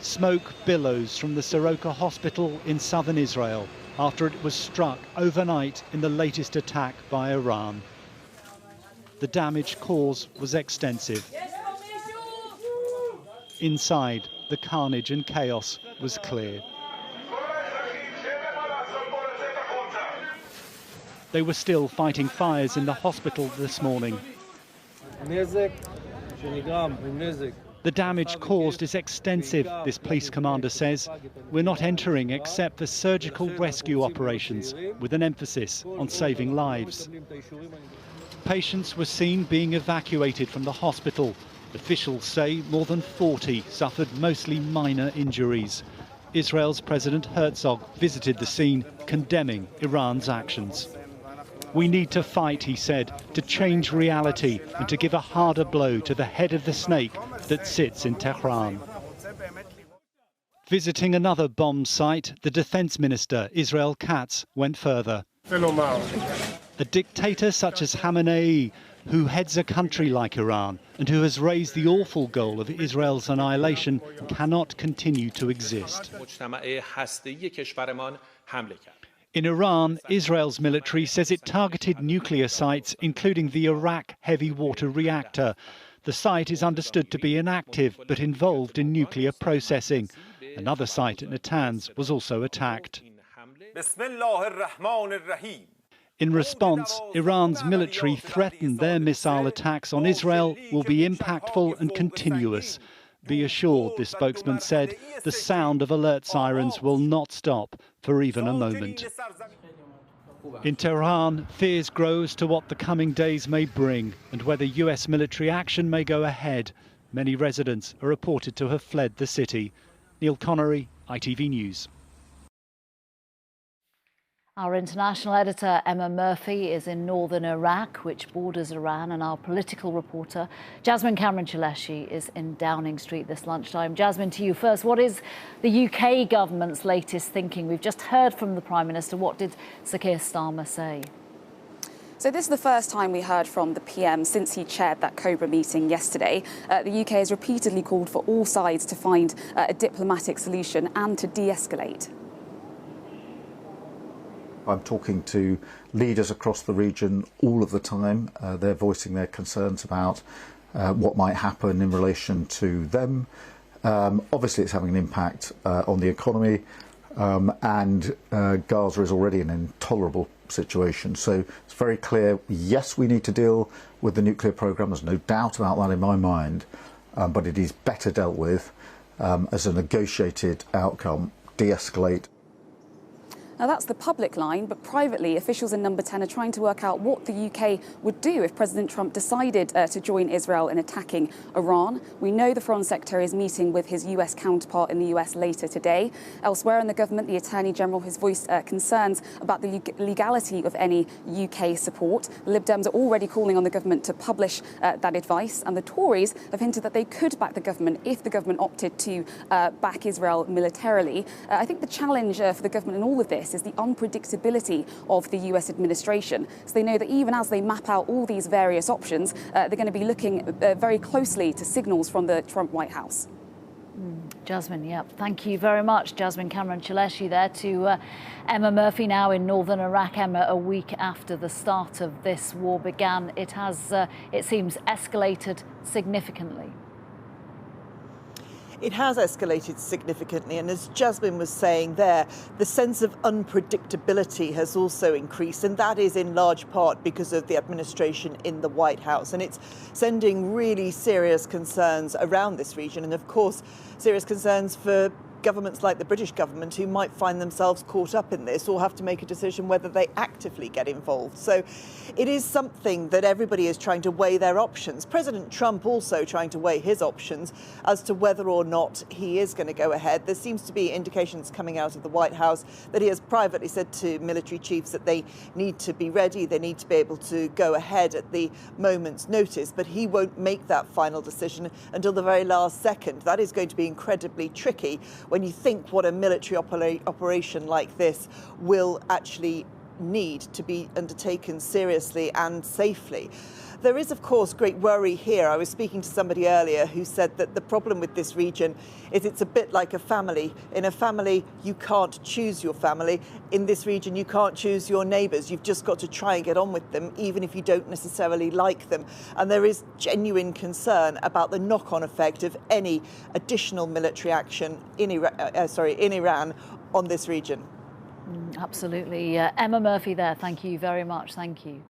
Smoke billows from the Soroka hospital in southern Israel after it was struck overnight in the latest attack by Iran. The damage caused was extensive. Inside, the carnage and chaos was clear. They were still fighting fires in the hospital this morning. The damage caused is extensive, this police commander says. We're not entering except for surgical rescue operations, with an emphasis on saving lives. Patients were seen being evacuated from the hospital. Officials say more than 40 suffered mostly minor injuries. Israel's President Herzog visited the scene, condemning Iran's actions. We need to fight, he said, to change reality and to give a harder blow to the head of the snake that sits in Tehran. Visiting another bomb site, the Defense Minister Israel Katz went further. A dictator such as Khamenei, who heads a country like Iran and who has raised the awful goal of Israel's annihilation, cannot continue to exist. In Iran, Israel's military says it targeted nuclear sites, including the Arak heavy water reactor. The site is understood to be inactive, but involved in nuclear processing. Another site at Natanz was also attacked. In response, Iran's military threatened their missile attacks on Israel will be impactful and continuous. Be assured, this spokesman said, the sound of alert sirens will not stop for even a moment. In Tehran, fears grow as to what the coming days may bring and whether US military action may go ahead. Many residents are reported to have fled the city. Neil Connery, ITV News. Our international editor, Emma Murphy, is in northern Iraq, which borders Iran, and our political reporter, Jasmine Cameron-Chaleshi, is in Downing Street this lunchtime. Jasmine, to you first. What is the UK government's latest thinking? We've just heard from the Prime Minister. What did Sir Keir Starmer say? So this is the first time we heard from the PM since he chaired that Cobra meeting yesterday. The UK has repeatedly called for all sides to find a diplomatic solution and to de-escalate. I'm talking to leaders across the region all of the time. They're voicing their concerns about what might happen in relation to them. Obviously, it's having an impact on the economy, and Gaza is already in an intolerable situation. So it's very clear, yes, we need to deal with the nuclear programme. There's no doubt about that in my mind, but it is better dealt with as a negotiated outcome, de-escalate. Now, that's the public line, but privately, officials in Number 10 are trying to work out what the UK would do if President Trump decided to join Israel in attacking Iran. We know the Foreign Secretary is meeting with his US counterpart in the US later today. Elsewhere in the government, the Attorney General has voiced concerns about the legality of any UK support. The Lib Dems are already calling on the government to publish that advice, and the Tories have hinted that they could back the government if the government opted to back Israel militarily. I think the challenge for the government in all of this is the unpredictability of the US administration. So they know that even as they map out all these various options, they're going to be looking very closely to signals from the Trump White House. Jasmine, thank you very much. Jasmine Cameron-Chaleshi there to Emma Murphy now in northern Iraq. Emma, a week after the start of this war began, it has, it seems, escalated significantly. It has escalated significantly, and as Jasmine was saying there, the sense of unpredictability has also increased, and that is in large part because of the administration in the White House, and it's sending really serious concerns around this region, and of course serious concerns for governments like the British government who might find themselves caught up in this or have to make a decision whether they actively get involved. So it is something that everybody is trying to weigh their options. President Trump also trying to weigh his options as to whether or not he is going to go ahead. There seems to be indications coming out of the White House that he has privately said to military chiefs that they need to be ready, they need to be able to go ahead at the moment's notice, but he won't make that final decision until the very last second. That is going to be incredibly tricky when you think what a military operation like this will actually need to be undertaken seriously and safely. There is, of course, great worry here. I was speaking to somebody earlier who said that the problem with this region is it's a bit like a family. In a family, you can't choose your family. In this region, you can't choose your neighbours. You've just got to try and get on with them, even if you don't necessarily like them. And there is genuine concern about the knock-on effect of any additional military action in Iran on this region. Absolutely. Emma Murphy there, thank you very much. Thank you.